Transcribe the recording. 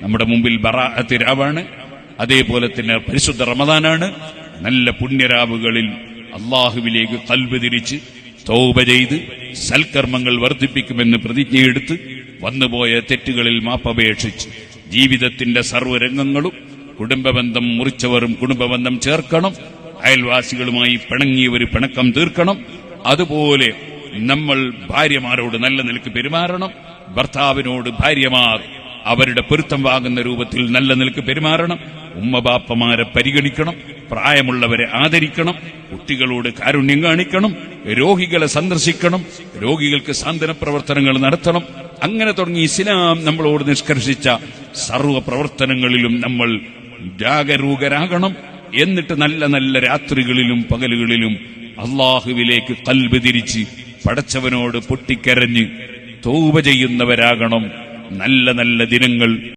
നമ്മുടെ മുമ്പിൽ ബറാഅത്ത് രാവാണ്. അതേപോലെ തന്നെ പരിശുദ്ധ റമദാനാണ്. നല്ല പുണ്യരാവുകളിൽ അള്ളാഹുവിലേക്ക് ഖൽബ് തിരിച്ച് തൗബ ചെയ്ത് സൽക്കർമ്മങ്ങൾ വർദ്ധിപ്പിക്കുമെന്ന് പ്രതിജ്ഞയെടുത്ത് വന്നുപോയ തെറ്റുകളിൽ മാപ്പപേക്ഷിച്ച് ജീവിതത്തിന്റെ സർവ്വരംഗങ്ങളും കുടുംബബന്ധം മുറിച്ചവരും കുടുംബബന്ധം ചേർക്കണം. അയൽവാസികളുമായി പിണങ്ങിയവർ പിണക്കം തീർക്കണം. അതുപോലെ നമ്മൾ ഭാര്യമാരോട് നല്ല നിലക്ക് പെരുമാറണം. ഭർത്താവിനോട് ഭാര്യമാർ അവരുടെ പൊരുത്തം വാങ്ങുന്ന രൂപത്തിൽ നല്ല നിലക്ക് പെരുമാറണം. ഉമ്മബാപ്പമാരെ പരിഗണിക്കണം. പ്രായമുള്ളവരെ ആദരിക്കണം. കുട്ടികളോട് കാരുണ്യം കാണിക്കണം. രോഗികളെ സന്ദർശിക്കണം. രോഗികൾക്ക് സാന്ത്വന പ്രവർത്തനങ്ങൾ നടത്തണം. അങ്ങനെ തുടങ്ങി ഇസ്ലാം നമ്മളോട് നിഷ്കർഷിച്ച സർവ്വ പ്രവർത്തനങ്ങളിലും നമ്മൾ ജാഗരൂകരാകണം. എന്നിട്ട് നല്ല നല്ല രാത്രികളിലും പകലുകളിലും അള്ളാഹുവിലേക്ക് ഖൽബ് തിരിച്ച് പടച്ചവനോട് പൊട്ടിക്കരഞ്ഞ് തൗബ ചെയ്യുന്നവരാകണം. നല്ല നല്ല ദിനങ്ങൾ